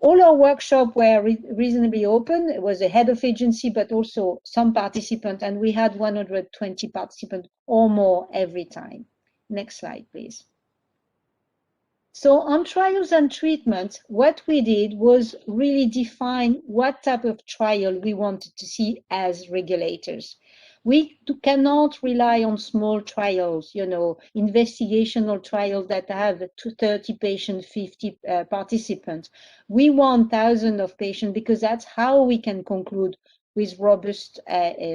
[SPEAKER 4] All our workshops were reasonably open. It was a head of agency, but also some participants, and we had 120 participants or more every time. Next slide, please. So on trials and treatments, what we did was really define what type of trial we wanted to see as regulators. We cannot rely on small trials, investigational trials that have 30 patients, 50 participants. We want thousands of patients because that's how we can conclude with robust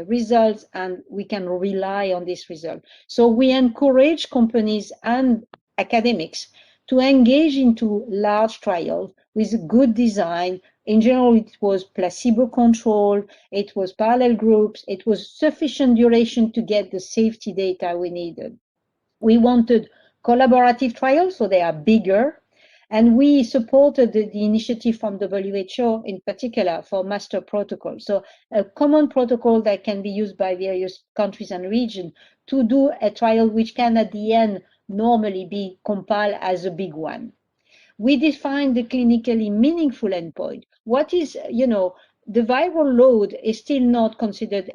[SPEAKER 4] results, and we can rely on this result. So we encourage companies and academics to engage into large trials with good design. In general, it was placebo control, it was parallel groups, it was sufficient duration to get the safety data we needed. We wanted collaborative trials, so they are bigger, and we supported the initiative from WHO in particular for master protocol. So a common protocol that can be used by various countries and regions to do a trial which can at the end normally be compiled as a big one. We defined the clinically meaningful endpoint. What is, the viral load is still not considered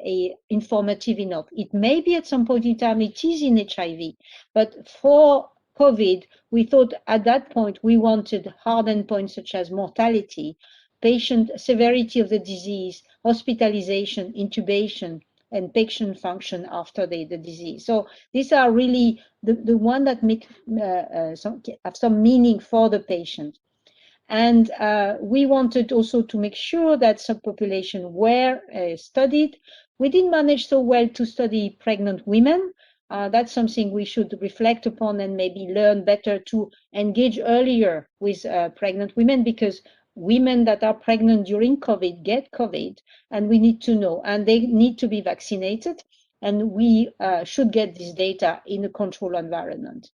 [SPEAKER 4] informative enough. It may be at some point in time, it is in HIV, but for COVID, we thought at that point we wanted hard endpoints such as mortality, patient severity of the disease, hospitalization, intubation, and patient function after the disease. So these are really the one that make have some meaning for the patient. And we wanted also to make sure that subpopulation were studied. We didn't manage so well to study pregnant women. That's something we should reflect upon and maybe learn better to engage earlier with pregnant women, because women that are pregnant during COVID get COVID, and we need to know, and they need to be vaccinated, and we should get this data in a controlled environment.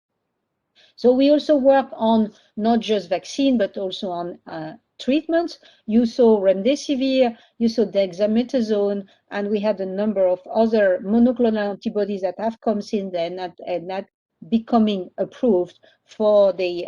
[SPEAKER 4] So we also work on not just vaccine, but also on treatments. You saw remdesivir, you saw dexamethasone, and we had a number of other monoclonal antibodies that have come since then and that becoming approved for the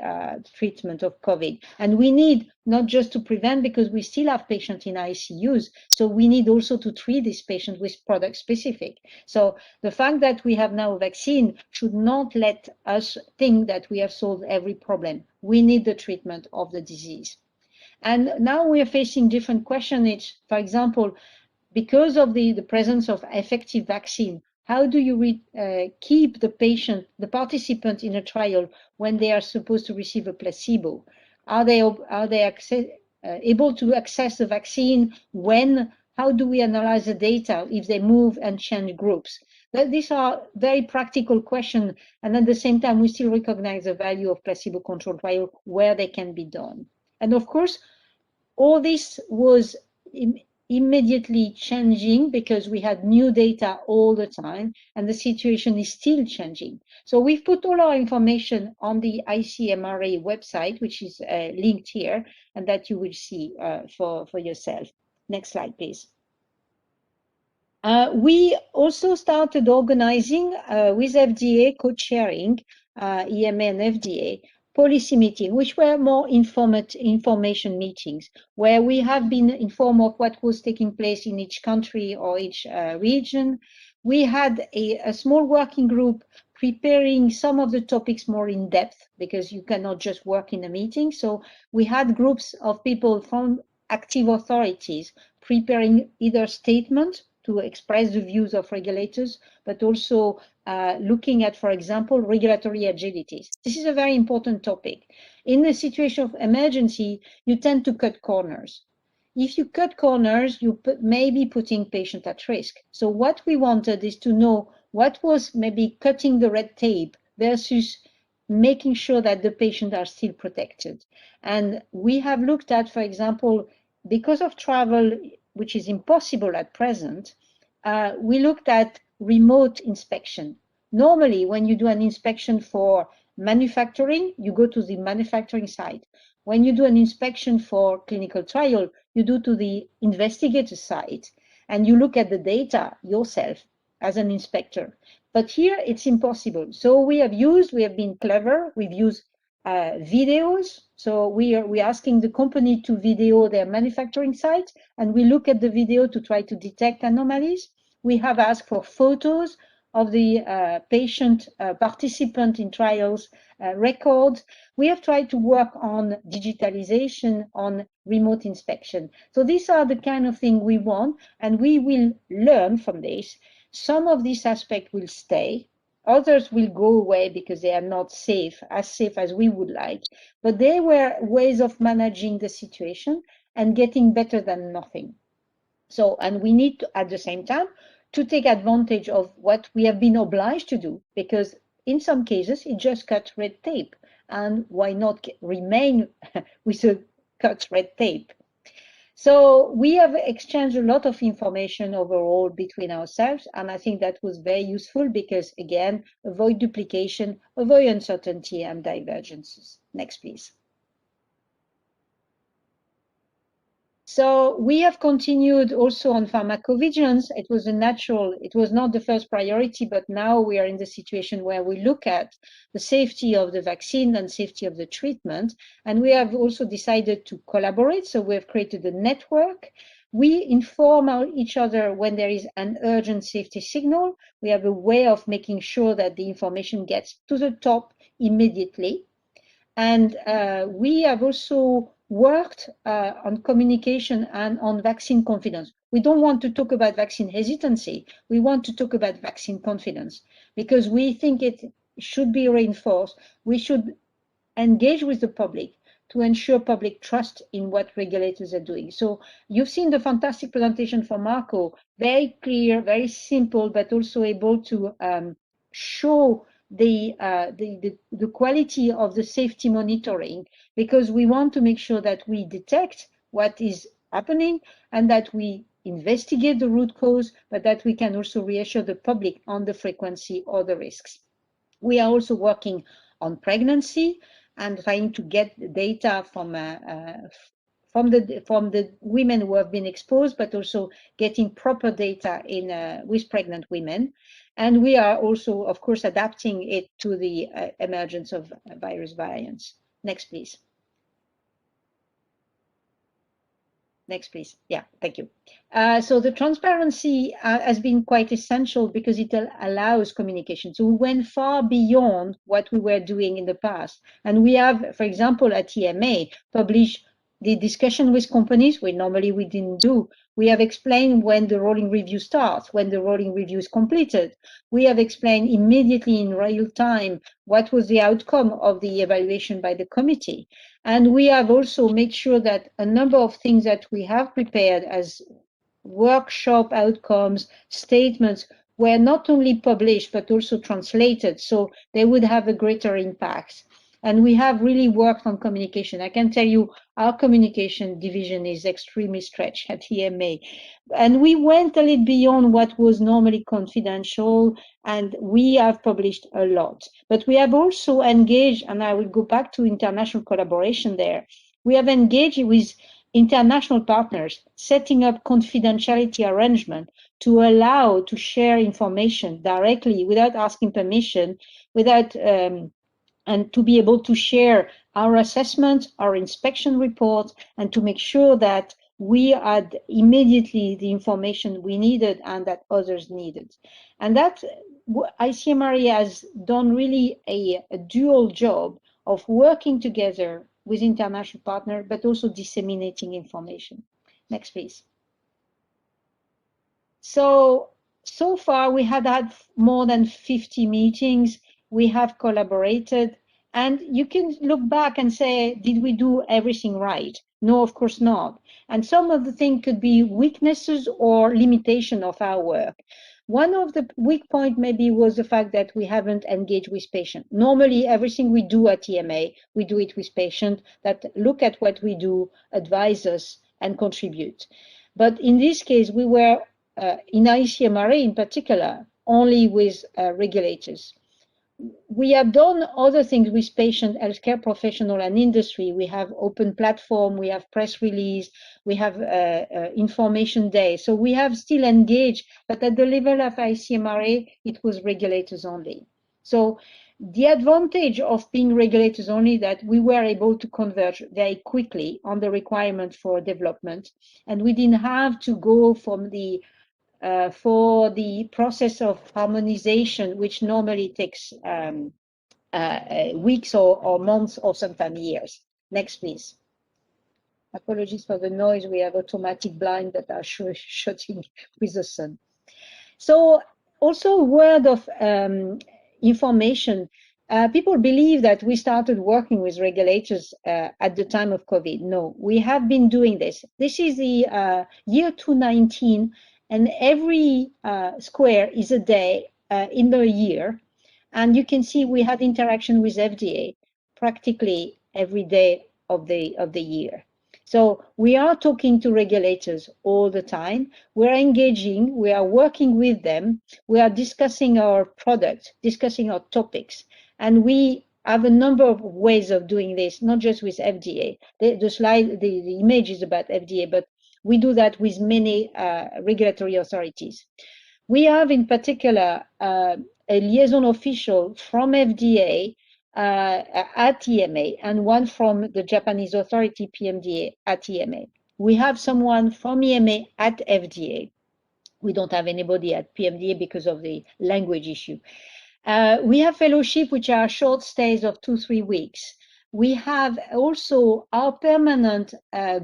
[SPEAKER 4] treatment of COVID. And we need not just to prevent, because we still have patients in ICUs, so we need also to treat these patients with product specific. So the fact that we have now a vaccine should not let us think that we have solved every problem. We need the treatment of the disease. And now we are facing different questions. For example, because of the presence of effective vaccine, how do you keep the participant in a trial when they are supposed to receive a placebo? Are they able to access the vaccine when? How do we analyze the data if they move and change groups? These are very practical questions, and at the same time, we still recognize the value of placebo-controlled trial where they can be done. And of course, all this was immediately changing because we had new data all the time, and the situation is still changing. So we've put all our information on the ICMRA website, which is linked here, and that you will see for yourself. Next slide, please. We also started organizing with FDA, co-chairing EMA and FDA, policy meeting, which were more information meetings, where we have been informed of what was taking place in each country or each region. We had a small working group preparing some of the topics more in depth, because you cannot just work in a meeting. So we had groups of people from active authorities preparing either statements to express the views of regulators, but also looking at, for example, regulatory agilities. This is a very important topic. In a situation of emergency, you tend to cut corners. If you cut corners, you may be putting patients at risk. So what we wanted is to know what was maybe cutting the red tape versus making sure that the patients are still protected. And we have looked at, for example, because of travel, which is impossible at present, we looked at remote inspection. Normally, when you do an inspection for manufacturing, you go to the manufacturing site. When you do an inspection for clinical trial, you do to the investigator site and you look at the data yourself as an inspector. But here it's impossible. So we have been clever. We've used videos. So we're asking the company to video their manufacturing site, and we look at the video to try to detect anomalies. We have asked for photos of the patient participant in trials records. We have tried to work on digitalization, on remote inspection. So these are the kind of thing we want, and we will learn from this. Some of these aspects will stay. Others will go away because they are not safe as we would like. But they were ways of managing the situation and getting better than nothing. So, and we need to, at the same time, to take advantage of what we have been obliged to do, because in some cases it just cuts red tape. And why not remain with a cut red tape? So we have exchanged a lot of information overall between ourselves, and I think that was very useful because, again, avoid duplication, avoid uncertainty and divergences. Next, please. So we have continued also on pharmacovigilance. It was not the first priority, but now we are in the situation where we look at the safety of the vaccine and safety of the treatment. And we have also decided to collaborate. So we have created a network. We inform each other when there is an urgent safety signal. We have a way of making sure that the information gets to the top immediately. And we have also worked on communication and on vaccine confidence. We don't want to talk about vaccine hesitancy. We want to talk about vaccine confidence because we think it should be reinforced. We should engage with the public to ensure public trust in what regulators are doing. So you've seen the fantastic presentation from Marco, very clear, very simple, but also able to show the quality of the safety monitoring, because we want to make sure that we detect what is happening and that we investigate the root cause, but that we can also reassure the public on the frequency or the risks. We are also working on pregnancy and trying to get data from the women who have been exposed, but also getting proper data with pregnant women. And we are also, of course, adapting it to the emergence of virus variants. Next, please. Next, please. Yeah, thank you. So the transparency has been quite essential because it allows communication. So we went far beyond what we were doing in the past. And we have, for example, at EMA, published the discussion with companies, which normally we didn't do. We have explained when the rolling review starts, when the rolling review is completed. We have explained immediately in real time what was the outcome of the evaluation by the committee. And we have also made sure that a number of things that we have prepared as workshop outcomes, statements, were not only published, but also translated, so they would have a greater impact. And we have really worked on communication. I can tell you our communication division is extremely stretched at EMA. And we went a little beyond what was normally confidential, and we have published a lot. But we have also engaged, and I will go back to international collaboration there. We have engaged with international partners, setting up confidentiality arrangement to allow to share information directly without asking permission, without and to be able to share our assessment, our inspection reports, and to make sure that we had immediately the information we needed and that others needed. And that ICMRE has done really a dual job of working together with international partners, but also disseminating information. Next, please. So far we had more than 50 meetings. We have collaborated, and you can look back and say, did we do everything right? No, of course not. And some of the things could be weaknesses or limitation of our work. One of the weak points maybe was the fact that we haven't engaged with patients. Normally, everything we do at EMA, we do it with patients that look at what we do, advise us, and contribute. But in this case, we were in ICMRA in particular, only with regulators. we have done other things with patient, healthcare professional, and industry. We have open platform, we have press release, we have information day. So we have still engaged, but at the level of ICMRA, it was regulators only. So the advantage of being regulators only that we were able to converge very quickly on the requirement for development, and we didn't have to go from the for the process of harmonization, which normally takes weeks or months or sometimes years. Next, please. Apologies for the noise. We have automatic blinds that are shutting with the sun. So also a word of information. People believe that we started working with regulators at the time of COVID. No, we have been doing this. This is the year 2019, and every square is a day in the year. And you can see we had interaction with FDA practically every day of the year. So we are talking to regulators all the time. We're engaging, we are working with them, we are discussing our products, discussing our topics, and we have a number of ways of doing this, not just with FDA. The slide, the image is about FDA, but we do that with many regulatory authorities. We have in particular a liaison official from FDA at EMA and one from the Japanese authority PMDA at EMA. We have someone from EMA at FDA. We don't have anybody at PMDA because of the language issue. We have fellowship, which are short stays of 2-3 weeks. We have also our permanent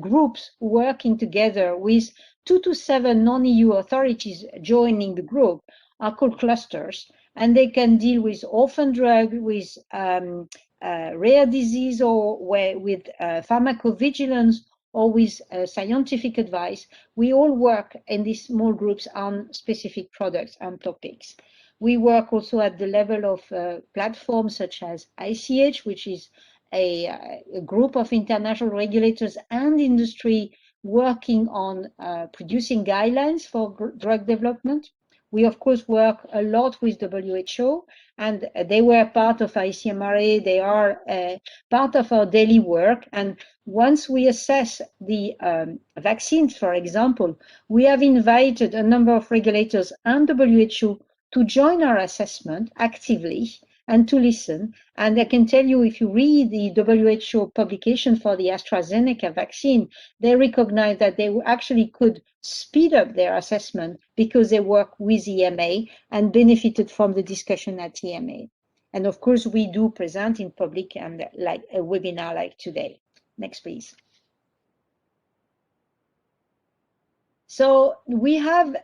[SPEAKER 4] groups working together with 2 to 7 non-EU authorities joining the group are called clusters, and they can deal with orphan drug, with rare disease, or with pharmacovigilance, or with scientific advice. We all work in these small groups on specific products and topics. We work also at the level of platforms such as ICH, which is a group of international regulators and industry working on producing guidelines for drug development. We, of course, work a lot with WHO, and they were part of ICMRA. They are part of our daily work. And once we assess the vaccines, for example, we have invited a number of regulators and WHO to join our assessment actively and to listen. And I can tell you, if you read the WHO publication for the AstraZeneca vaccine, they recognize that they actually could speed up their assessment because they work with EMA and benefited from the discussion at EMA. And of course, we do present in public and like a webinar like today. Next, please. So we have,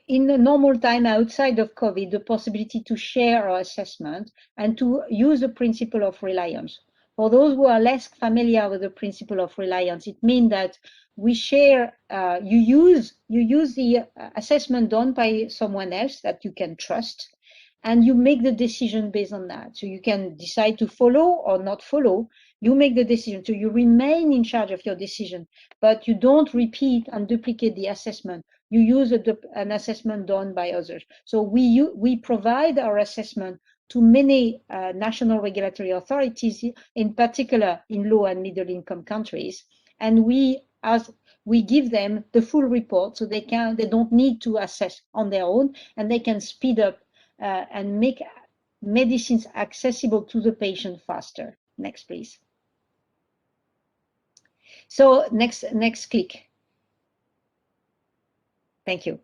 [SPEAKER 4] in the normal time outside of COVID, the possibility to share our assessment and to use the principle of reliance. For those who are less familiar with the principle of reliance, it means that we share, you use the assessment done by someone else that you can trust, and you make the decision based on that. So you can decide to follow or not follow. You make the decision. So you remain in charge of your decision, but you don't repeat and duplicate the assessment. You use an assessment done by others. So we provide our assessment to many national regulatory authorities, in particular in low and middle income countries, and we give them the full report, so they don't need to assess on their own, and they can speed up and make medicines accessible to the patient faster. Next, please. So next click. Thank you.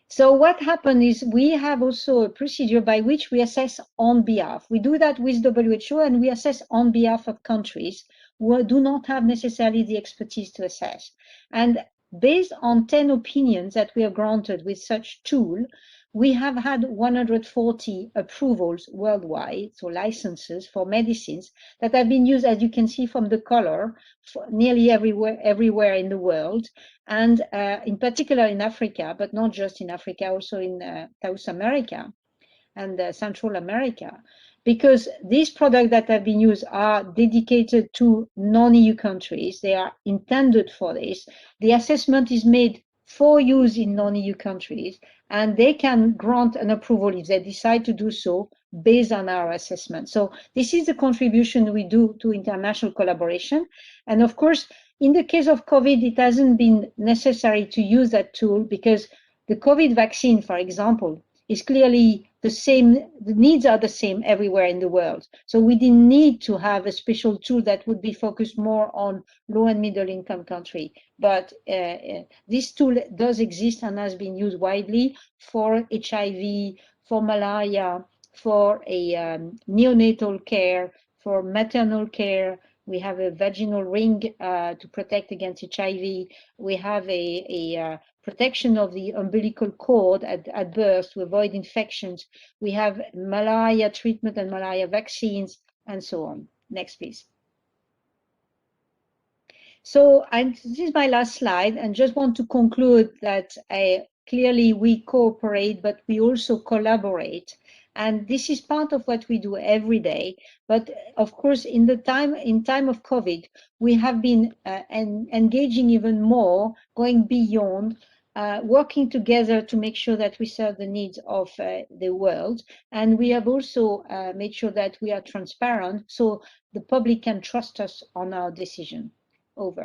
[SPEAKER 4] So what happened is we have also a procedure by which we assess on behalf. We do that with WHO, and we assess on behalf of countries who do not have necessarily the expertise to assess. And based on 10 opinions that we have granted with such tool, we have had 140 approvals worldwide, so licenses for medicines that have been used, as you can see from the color, for nearly everywhere in the world, and in particular in Africa, but not just in Africa, also in South America and Central America, because these products that have been used are dedicated to non-EU countries. They are intended for this. The assessment is made for use in non-EU countries, and they can grant an approval if they decide to do so based on our assessment. So this is the contribution we do to international collaboration. And of course, in the case of COVID, it hasn't been necessary to use that tool because the COVID vaccine, for example, is clearly the same, the needs are the same everywhere in the world. So we didn't need to have a special tool that would be focused more on low and middle income country. But this tool does exist and has been used widely for HIV, for malaria, for a neonatal care, for maternal care. We have a vaginal ring to protect against HIV. We have a protection of the umbilical cord at birth to avoid infections. We have malaria treatment and malaria vaccines, and so on. Next, please. So this is my last slide, and just want to conclude that clearly we cooperate, but we also collaborate. And this is part of what we do every day. But of course, in time of COVID, we have been engaging even more, going beyond, working together to make sure that we serve the needs of the world. And we have also made sure that we are transparent so the public can trust us on our decision. Over.